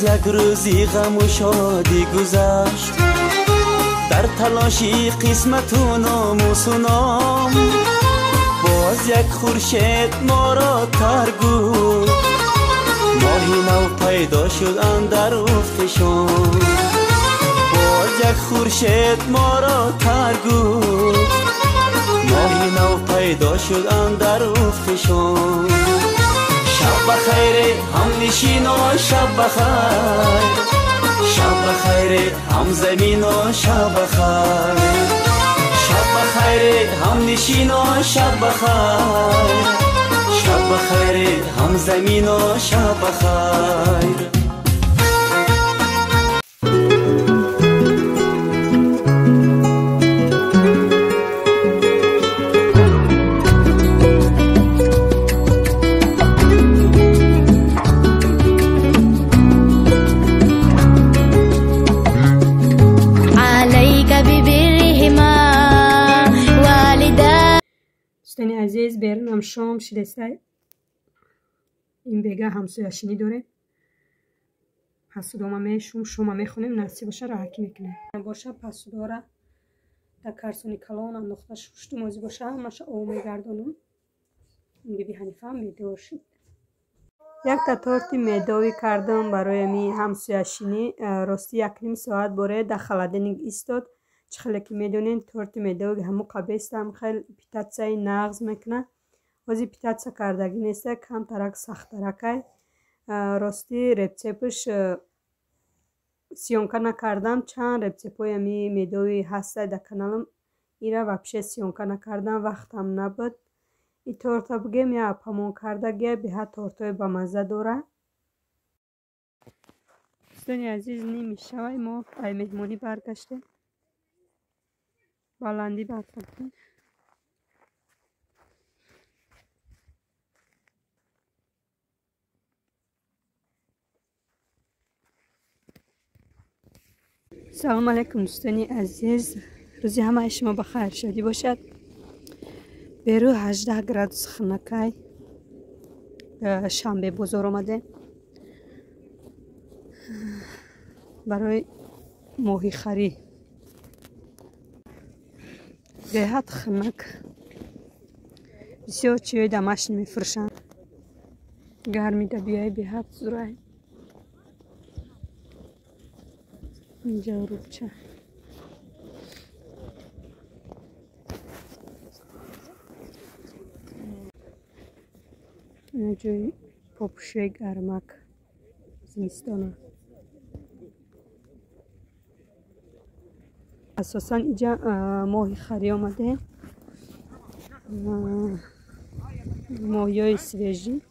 یک روزی غم و شادی گذشت، در تلاشی قسمت و ناموس و نام. باز یک خورشید ما را ترگو، ماهی نو پیدا شد اندر افق شام. باز یک خورشید ما را ترگو، ماهی نو پیدا شد اندر افق شام. شب بخیر هم نشین و شب بخیر، شب بخیر هم زمین و شب بخیر. شب بخیر هم نشین و شب بخیر، شب بخیر هم زمین و شب بخیر. دوستان عزیز، بیرونم شام شدسته این بیگه همسایه‌شینی داره. پسوداما میشوم شما میخونیم نصیب باشه راحتی میکنه باشه. پسودا را در کرسونی کلان انداخته شوشت موزی باشه همش او میگردونم. این بیبی حنیفه هم میدور شد. یک تا تورتی میدوی کردم برای می همسایه‌شینی. راستی 1.5 ساعت باره در خلدنگ ایستاد. چه خیلی که میدونین تورتی میدوی همو قبیست هم خیلی پیتاتسای نغز میکنه. وزی پیتاتسا کردگی نیسته، کم ترک سخت ترکه. راستی رپچپش سیونکه نکردم، چند رپچپوی همی میدوی هسته در کانالم ایره وپشه سیونکه نکردم، وقتم نبود. این تورتا بگیم یا پمون کردگی به ها تورتای با مزه داره. دوستانی عزیز نیمی شوی ما ای مهمانی برگشته بلندی برگشته. سلام علیکم دوستانی عزیز، روزی همه شما بخیر شدی باشد. بیرو 18 گرادوس خنکای شنبه بزرگ آمده برای ماهی خری. بهت خنک بسیار چیوی دمش نمیفروشن، گرمی ده بیایی بهت زرای. اینجا روبچه اینجای پاپوشه گرمک زمستانه. اساسا اینجا ماهی خری آمده، ماهی های سویجی.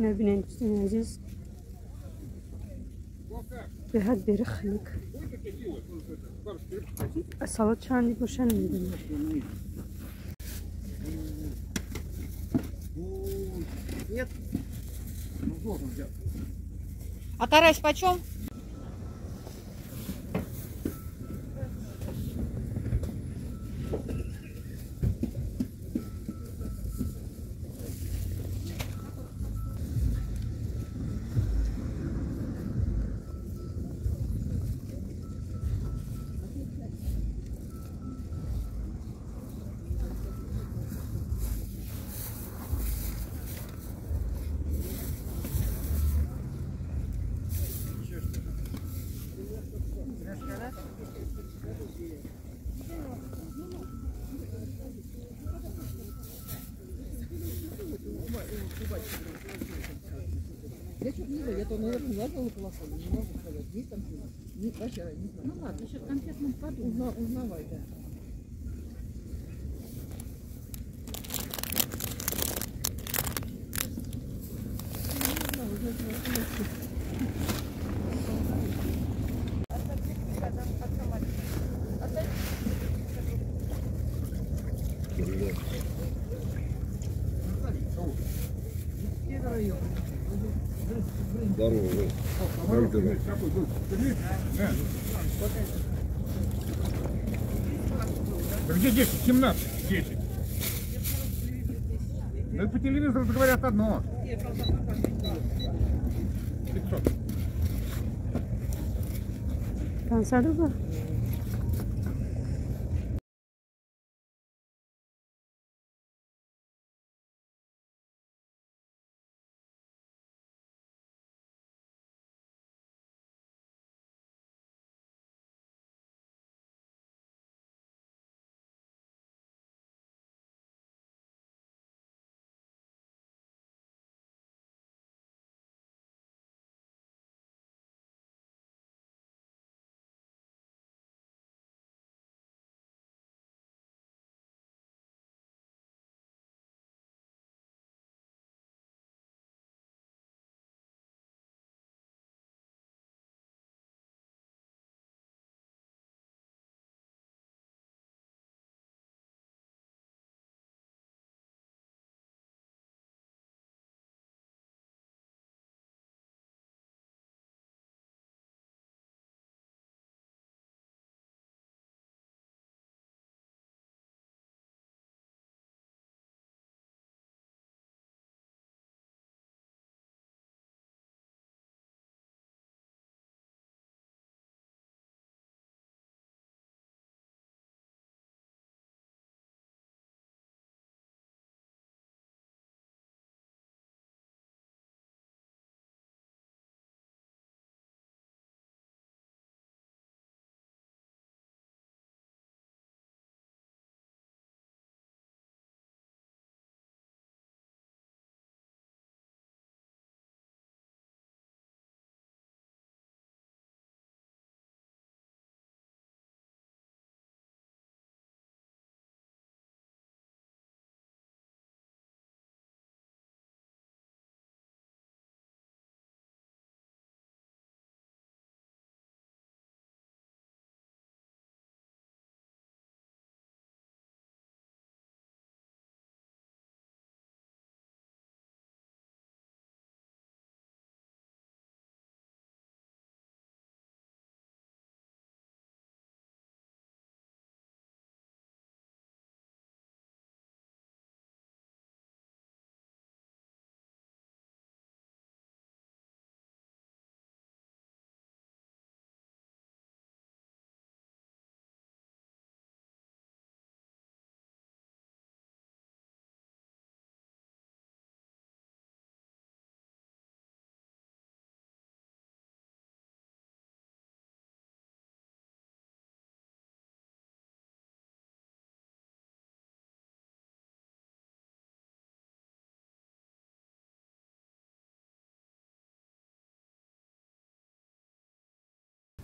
نبینین دوستان عزیز به حد برخنک سالات چندی باشن میدونم. А карась почем? Я что-то не знаю, я то, наверное, не лазала полосой, не могу сказать. Есть там что-то? Вообще не знаю. Ну ладно, еще в конфетном году. Узнавай, да. Здорово. Как дела? Да где 10? 17. 10. Ну по телевизору говорят одно. 500. Cansado?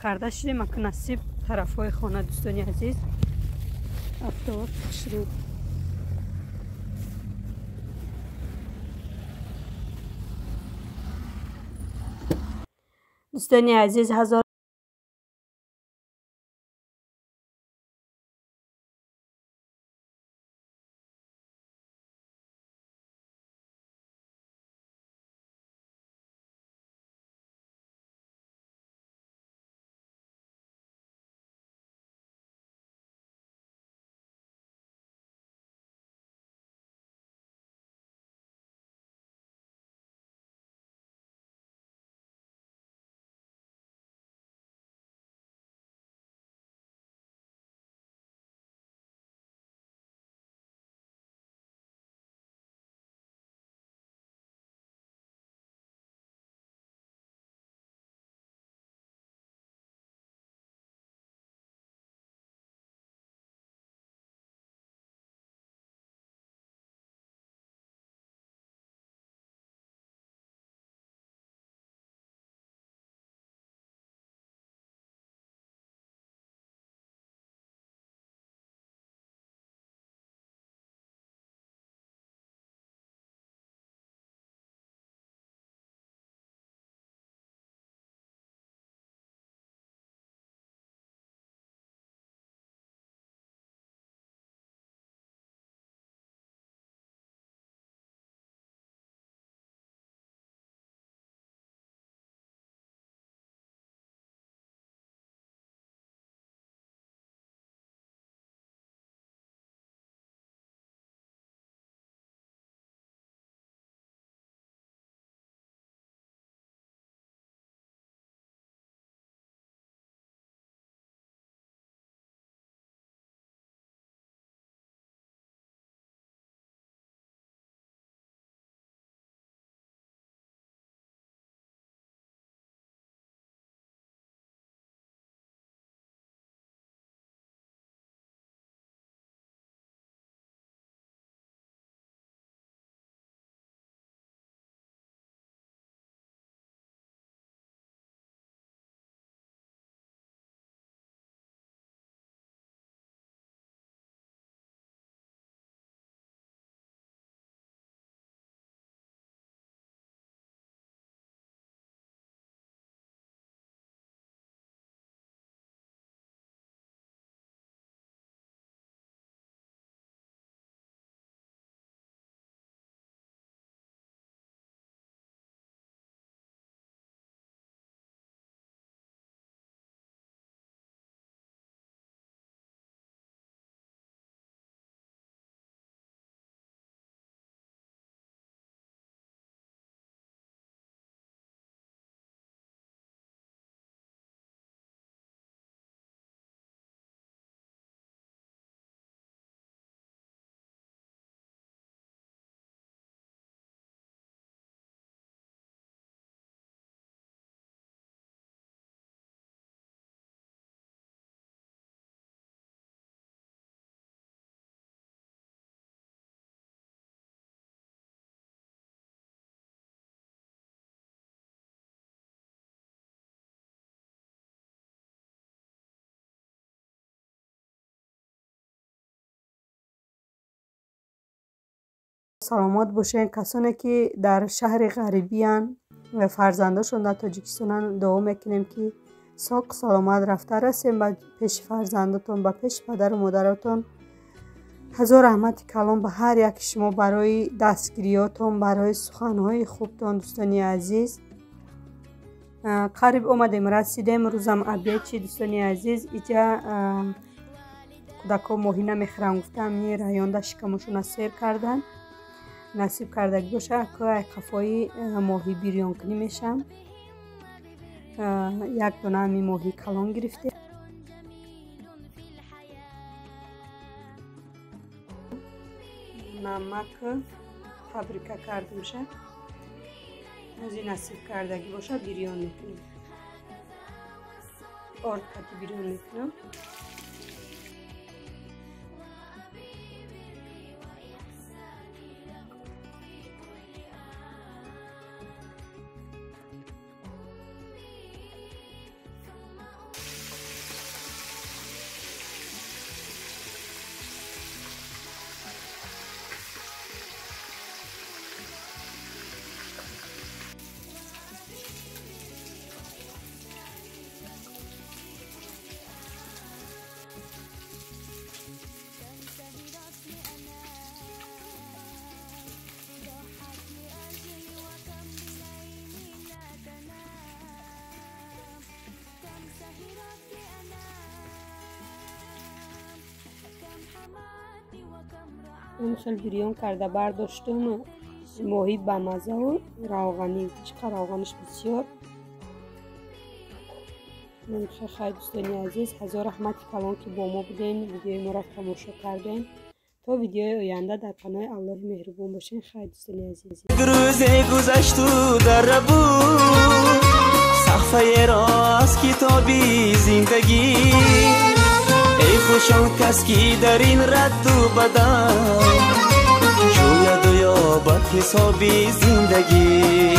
карда шудем ака насиб тарафҳои хона. дӯстони азиз, афтоб шуд. дӯстони азиз, ҳазор سلامت باشین. کسانی که در شهر غریبی هن و فرزنداشون در تاجیکستان، دعا میکنیم که ساق سلامت رفته رسیم به پیش فرزندتون، به پیش پدر و مادرتون. هزار رحمت کلام به هر یک شما برای دستگیریاتون، برای سخنهای خوبتون. دوستانی عزیز، قریب اومدیم رسیدیم روزم ابیچی. دوستانی عزیز، اینجا کودکا ماهی نمیخورن، گفتم یه رایان در شکمشون سیر کردن. نصیب کردگی باشه که قفای ماهی بیریان کنی میشم. یک دونه همی ماهی کلان گرفته. نمک پاپریکا کردیم شه. از این نصیب کردگی باشه بیریان میکنیم. آرد کتی بیریان میکنم. این خیلی بیریان کرده برداشتم. ماهی بمزه و روغنی، چقدر روغنش بسیار. من خیلی دوستانی عزیز، هزار رحمت کلان که با ما بودین، ویدیوی ما را تماشا کردین. تا ویدیوی آینده در کانال الله مهربان باشین. خیلی دوستانی عزیز، روز گذشت و در بود صفحه راست کتابی زندگی. ای خوشان کس کی در این رد و بدن شاید و یا بد حسابی زندگی.